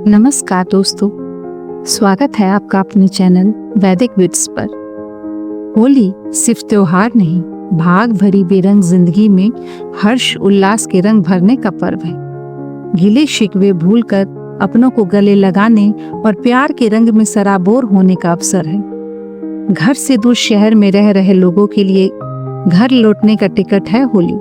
नमस्कार दोस्तों, स्वागत है आपका अपने चैनल वैदिक विट्स पर। होली सिर्फ त्योहार नहीं, भाग भरी बेरंग जिंदगी में हर्ष उल्लास के रंग भरने का पर्व है। गिले शिकवे भूलकर अपनों को गले लगाने और प्यार के रंग में सराबोर होने का अवसर है। घर से दूर शहर में रह रहे लोगों के लिए घर लौटने का टिकट है होली।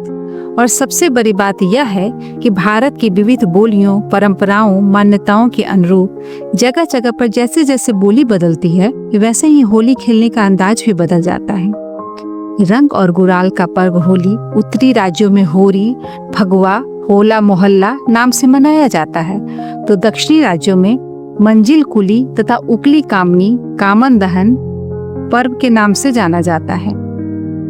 और सबसे बड़ी बात यह है कि भारत की विविध बोलियों, परंपराओं, मान्यताओं के अनुरूप जगह जगह पर जैसे जैसे बोली बदलती है, वैसे ही होली खेलने का अंदाज भी बदल जाता है। रंग और गुलाल का पर्व होली उत्तरी राज्यों में होरी, फगुआ, होला मोहल्ला नाम से मनाया जाता है, तो दक्षिणी राज्यों में मंजिल कुली तथा उकली कामनी, कामन दहन पर्व के नाम से जाना जाता है।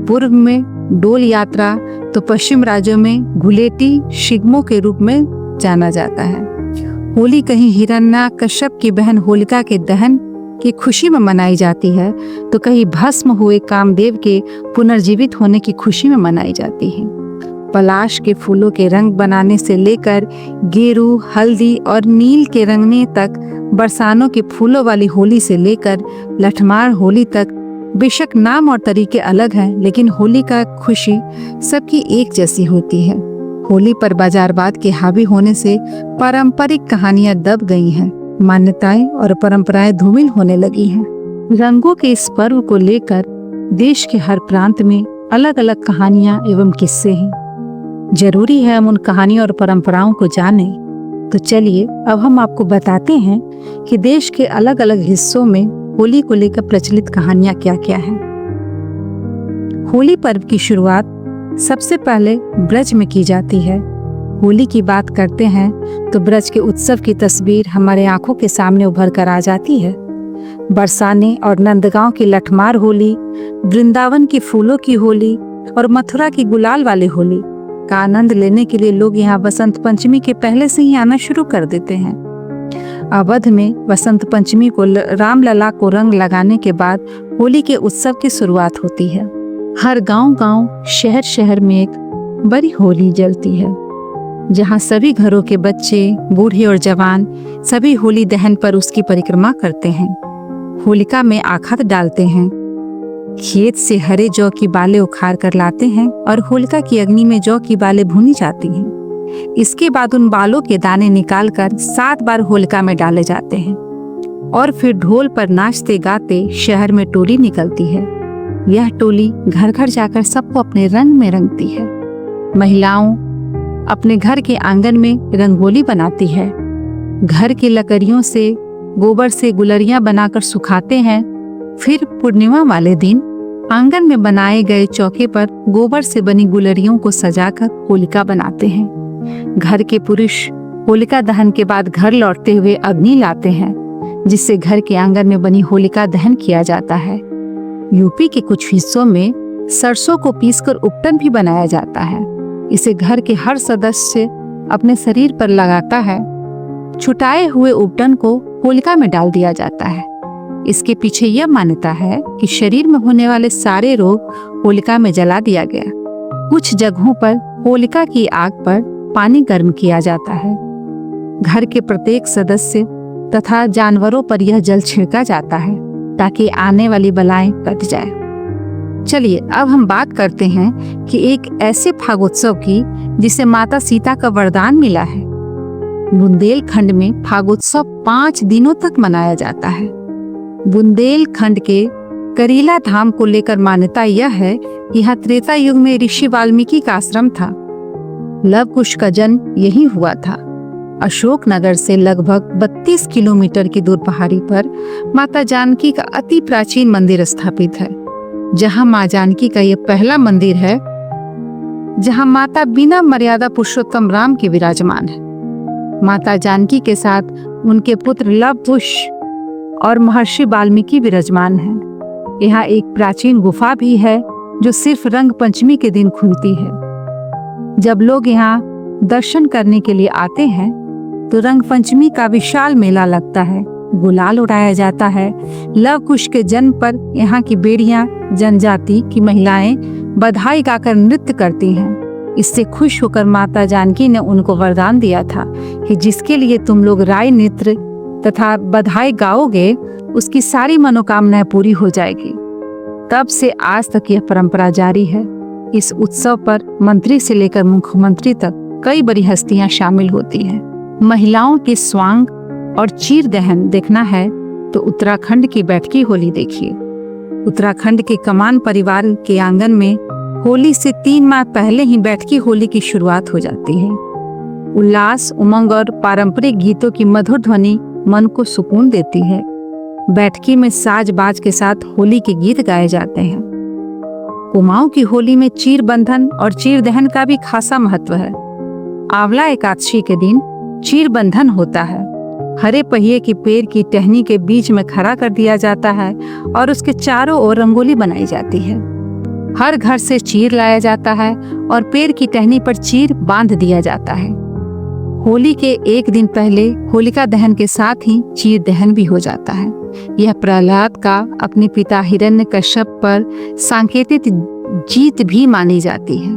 पूर्व में डोल यात्रा तो पश्चिम राज्यों में घुलेटी शिगमो के रूप में जाना जाता है। होली कहीं हिरण्याकश्यप की बहन होलिका के दहन की खुशी में मनाई जाती है, तो कहीं भस्म हुए कामदेव के पुनर्जीवित होने की खुशी में मनाई जाती है। पलाश के फूलों के रंग बनाने से लेकर गेरू, हल्दी और नील के रंगने तक, बरसानों के फूलों वाली होली से लेकर लठमार होली तक बेशक नाम और तरीके अलग हैं, लेकिन होली का खुशी सबकी एक जैसी होती है। होली पर बाजारवाद के हावी होने से पारंपरिक कहानियां दब गई हैं, मान्यताएं और परंपराएं धूमिल होने लगी हैं। रंगों के इस पर्व को लेकर देश के हर प्रांत में अलग अलग कहानियां एवं किस्से हैं। जरूरी है हम उन कहानियों और परंपराओं को जानें। तो चलिए अब हम आपको बताते हैं कि देश के अलग अलग हिस्सों में होली को लेकर प्रचलित कहानियां क्या क्या हैं। होली पर्व की शुरुआत सबसे पहले ब्रज में की जाती है। होली की बात करते हैं तो ब्रज के उत्सव की तस्वीर हमारे आंखों के सामने उभर कर आ जाती है। बरसाने और नंदगांव की लठमार होली, वृंदावन की फूलों की होली और मथुरा की गुलाल वाली होली का आनंद लेने के लिए लोग यहाँ बसंत पंचमी के पहले से ही आना शुरू कर देते हैं। अवध में बसंत पंचमी को रामलला को रंग लगाने के बाद होली के उत्सव की शुरुआत होती है। हर गांव-गांव, शहर-शहर में एक बड़ी होली जलती है, जहां सभी घरों के बच्चे, बूढ़े और जवान सभी होली दहन पर उसकी परिक्रमा करते हैं। होलिका में आखत डालते हैं, खेत से हरे जौ की बालें उखाड़ कर लाते हैं और होलिका की अग्नि में जौ की बालें भुनी जाती हैं। इसके बाद उन बालों के दाने निकालकर 7 बार होलिका में डाले जाते हैं और फिर ढोल पर नाचते गाते शहर में टोली निकलती है। यह टोली घर घर जाकर सबको अपने रंग में रंगती है। महिलाओं अपने घर के आंगन में रंगोली बनाती है, घर की लकड़ियों से गोबर से गुलरियां बनाकर सुखाते हैं। फिर पूर्णिमा वाले दिन आंगन में बनाए गए चौके पर गोबर से बनी गुलरियों को सजाकर होलिका बनाते हैं। घर के पुरुष होलिका दहन के बाद घर लौटते हुए अग्नि लाते हैं, जिससे घर के आंगन में बनी होलिका दहन किया जाता है। यूपी के कुछ हिस्सों में सरसों को पीसकर उपटन भी बनाया जाता है। इसे घर के हर सदस्य अपने शरीर पर लगाता है। छुटाए हुए उपटन को होलिका में डाल दिया जाता है। इसके पीछे यह मान्यता है कि शरीर में होने वाले सारे रोग होलिका में जला दिया गया। कुछ जगहों पर होलिका की आग पर पानी गर्म किया जाता है। घर के प्रत्येक सदस्य तथा जानवरों पर यह जल छिड़का जाता है ताकि आने वाली बलाएं कट जाए। चलिए अब हम बात करते हैं कि एक ऐसे फागोत्सव की जिसे माता सीता का वरदान मिला है। बुंदेलखंड में फागोत्सव 5 दिनों तक मनाया जाता है। बुंदेलखंड के करीला धाम को लेकर मान्यता यह है कि यहाँ त्रेता युग में ऋषि वाल्मीकि का आश्रम था। लव कुश का जन्म यही हुआ था। अशोकनगर से लगभग 32 किलोमीटर की दूर पहाड़ी पर माता जानकी का अति प्राचीन मंदिर स्थापित है, जहां मां जानकी का यह पहला मंदिर है जहां माता बिना मर्यादा पुरुषोत्तम राम के विराजमान है। माता जानकी के साथ उनके पुत्र लव कुश और महर्षि वाल्मीकि विराजमान हैं। यहाँ एक प्राचीन गुफा भी है जो सिर्फ रंग पंचमी के दिन खुलती है। जब लोग यहाँ दर्शन करने के लिए आते हैं तो रंग पंचमी का विशाल मेला लगता है, गुलाल उड़ाया जाता है। लव कुश के जन्म पर यहाँ की बेड़ियां जनजाति की महिलाएं बधाई गाकर नृत्य करती हैं। इससे खुश होकर माता जानकी ने उनको वरदान दिया था कि जिसके लिए तुम लोग राय नृत्य तथा बधाई गाओगे उसकी सारी मनोकामनाएं पूरी हो जाएगी। तब से आज तक यह परंपरा जारी है। इस उत्सव पर मंत्री से लेकर मुख्यमंत्री तक कई बड़ी हस्तियां शामिल होती हैं। महिलाओं के स्वांग और चीर दहन देखना है तो उत्तराखंड की बैठकी होली देखिए। उत्तराखंड के कमान परिवार के आंगन में होली से 3 माह पहले ही बैठकी होली की शुरुआत हो जाती है। उल्लास, उमंग और पारंपरिक गीतों की मधुर ध्वनि मन को सुकून देती है। बैठकी में साज बाज के साथ होली के गीत गाए जाते हैं। कुमाऊं की होली में चीर बंधन और चीर दहन का भी खासा महत्व है। आंवला एकादशी के दिन चीर बंधन होता है। हरे पहिए की पेड़ की टहनी के बीच में खड़ा कर दिया जाता है और उसके चारों ओर रंगोली बनाई जाती है। हर घर से चीर लाया जाता है और पेड़ की टहनी पर चीर बांध दिया जाता है। होली के एक दिन पहले होलिका दहन के साथ ही चीर दहन भी हो जाता है। यह प्रहलाद का अपने पिता हिरण्यकश्यप पर सांकेतिक जीत भी मानी जाती है।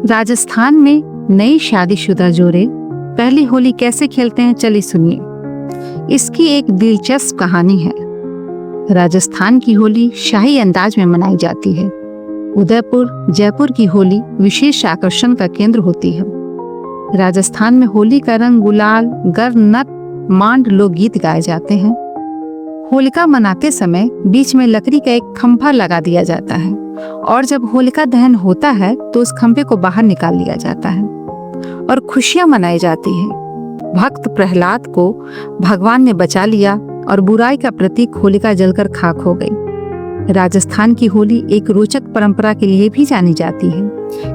राजस्थान में नई शादीशुदा जोड़े पहली होली कैसे खेलते हैं, चलिए सुनिए। इसकी एक दिलचस्प कहानी है। राजस्थान की होली शाही अंदाज में मनाई जाती है। उदयपुर, जयपुर की होली विशेष आकर्षण का केंद्र होती है। राजस्थान में होली का रंग गुलाल, गर्व, नट, मांड लोकगीत गाए जाते हैं। होलिका मनाते समय बीच में लकड़ी का एक खंभा लगा दिया जाता है और जब होलिका दहन होता है तो उस खंभे को बाहर निकाल लिया जाता है और खुशियां मनाई जाती है। भक्त प्रहलाद को भगवान ने बचा लिया और बुराई का प्रतीक होलिका जलकर खाक हो गई। राजस्थान की होली एक रोचक परंपरा के लिए भी जानी जाती है।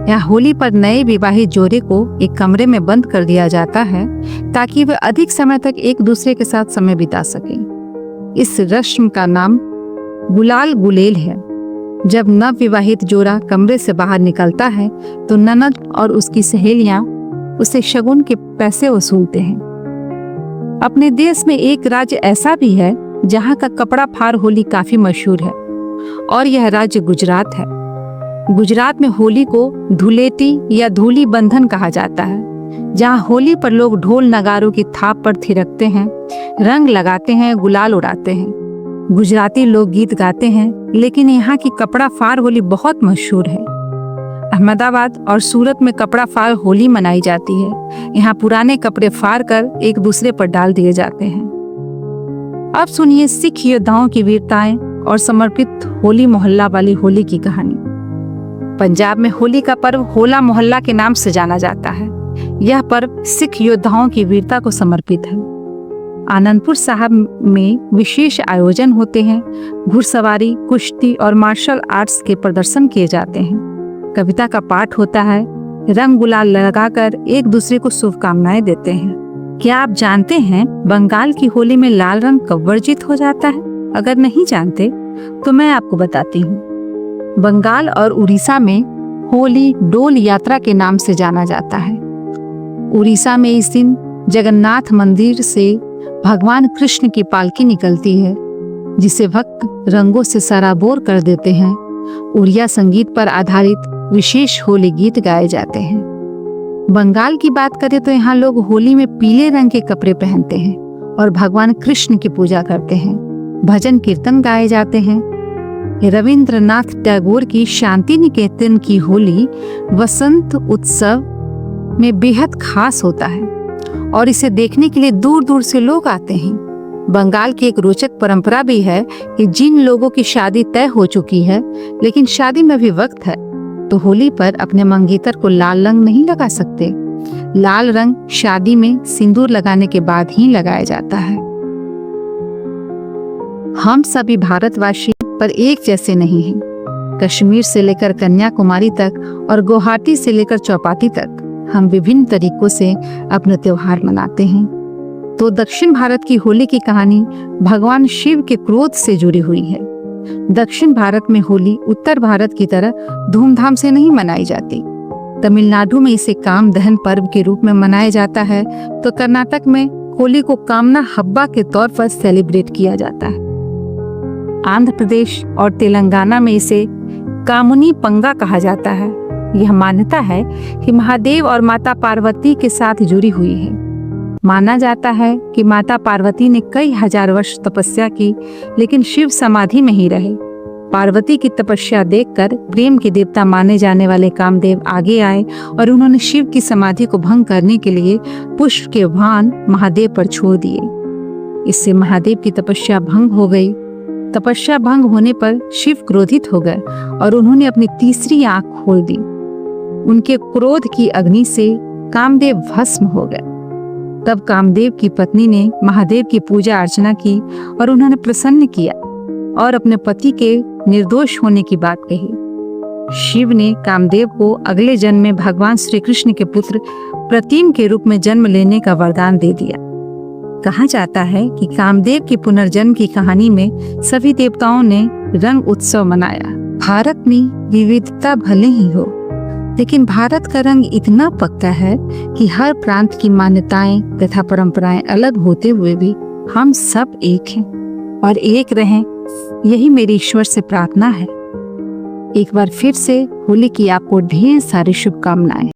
यहाँ होली पर नए विवाहित जोड़े को एक कमरे में बंद कर दिया जाता है ताकि वे अधिक समय तक एक दूसरे के साथ समय बिता सकें। इस रस्म का नाम गुलाल गुलेल है। जब नव विवाहित जोड़ा कमरे से बाहर निकलता है तो ननद और उसकी सहेलियां उसे शगुन के पैसे वसूलते हैं। अपने देश में एक राज्य ऐसा भी है जहां का कपड़ा फाड़ होली काफी मशहूर है और यह राज्य गुजरात है। गुजरात में होली को धुलेटी या धूली बंधन कहा जाता है, जहां होली पर लोग ढोल नगारों की थाप पर थिरकते हैं, रंग लगाते हैं, गुलाल उड़ाते हैं। गुजराती लोग गीत गाते हैं, लेकिन यहाँ की कपड़ा फाड़ होली बहुत मशहूर है। अहमदाबाद और सूरत में कपड़ा फाड़ होली मनाई जाती है। यहाँ पुराने कपड़े फाड़ कर एक दूसरे पर डाल दिए जाते हैं। अब सुनिए सिख योद्धाओं की वीरताएं और समर्पित होली मोहल्ला वाली होली की कहानी। पंजाब में होली का पर्व होला मोहल्ला के नाम से जाना जाता है। यह पर्व सिख योद्धाओं की वीरता को समर्पित है। आनंदपुर साहब में विशेष आयोजन होते हैं। घुड़सवारी, कुश्ती और मार्शल आर्ट्स के प्रदर्शन किए जाते हैं। कविता का पाठ होता है। रंग गुलाल लगाकर एक दूसरे को शुभकामनाएं देते हैं। क्या आप जानते हैं बंगाल की होली में लाल रंग कब वर्जित हो जाता है? अगर नहीं जानते तो मैं आपको बताती हूँ। बंगाल और उड़ीसा में होली डोल यात्रा के नाम से जाना जाता है। उड़ीसा में इस दिन जगन्नाथ मंदिर से भगवान कृष्ण की पालकी निकलती है, जिसे भक्त रंगों से सराबोर कर देते हैं। उड़िया संगीत पर आधारित विशेष होली गीत गाए जाते हैं। बंगाल की बात करें तो यहाँ लोग होली में पीले रंग के कपड़े पहनते हैं और भगवान कृष्ण की पूजा करते हैं। भजन कीर्तन गाए जाते हैं। रविंद्रनाथ टैगोर की शांति निकेतन की होली वसंत उत्सव में बेहद खास होता है और इसे देखने के लिए दूर दूर से लोग आते हैं। बंगाल की एक रोचक परंपरा भी है कि जिन लोगों की शादी तय हो चुकी है लेकिन शादी में भी वक्त है, तो होली पर अपने मंगेतर को लाल रंग नहीं लगा सकते। लाल रंग शादी में सिंदूर लगाने के बाद ही लगाया जाता है। हम सभी भारतवासी पर एक जैसे नहीं हैं। कश्मीर से लेकर कन्याकुमारी तक और गुवाहाटी से लेकर चौपाटी तक हम विभिन्न तरीकों से अपने त्योहार मनाते हैं। तो दक्षिण भारत की होली की कहानी भगवान शिव के क्रोध से जुड़ी हुई है। दक्षिण भारत में होली उत्तर भारत की तरह धूमधाम से नहीं मनाई जाती। तमिलनाडु में इसे काम दहन पर्व के रूप में मनाया जाता है, तो कर्नाटक में होली को कामना हब्बा के तौर पर सेलिब्रेट किया जाता है। आंध्र प्रदेश और तेलंगाना में इसे कामुनी पंगा कहा जाता है। यह मान्यता है कि महादेव और माता पार्वती के साथ जुड़ी हुई है। माना जाता है कि माता पार्वती ने कई हजार वर्ष तपस्या की, लेकिन शिव समाधि में ही रहे। पार्वती की तपस्या देखकर प्रेम के देवता माने जाने वाले कामदेव आगे आए और उन्होंने शिव की समाधि को भंग करने के लिए पुष्प के बाण महादेव पर छोड़ दिए। इससे महादेव की तपस्या भंग हो गई। तपस्या भंग होने पर शिव क्रोधित हो गए और उन्होंने अपनी तीसरी आंख खोल दी। उनके क्रोध की अग्नि से कामदेव भस्म हो गए। तब कामदेव की पत्नी ने महादेव की पूजा अर्चना की और उन्होंने प्रसन्न किया और अपने पति के निर्दोष होने की बात कही। शिव ने कामदेव को अगले जन्म में भगवान श्री कृष्ण के पुत्र प्रतिम के रूप में जन्म लेने का वरदान दे दिया। कहा जाता है कि कामदेव की पुनर्जन्म की कहानी में सभी देवताओं ने रंग उत्सव मनाया। भारत में विविधता भले ही हो, लेकिन भारत का रंग इतना पक्का है कि हर प्रांत की मान्यताएं तथा परंपराएं अलग होते हुए भी हम सब एक हैं और एक रहें, यही मेरी ईश्वर से प्रार्थना है। एक बार फिर से होली की आपको ढेर सारी शुभकामनाएं।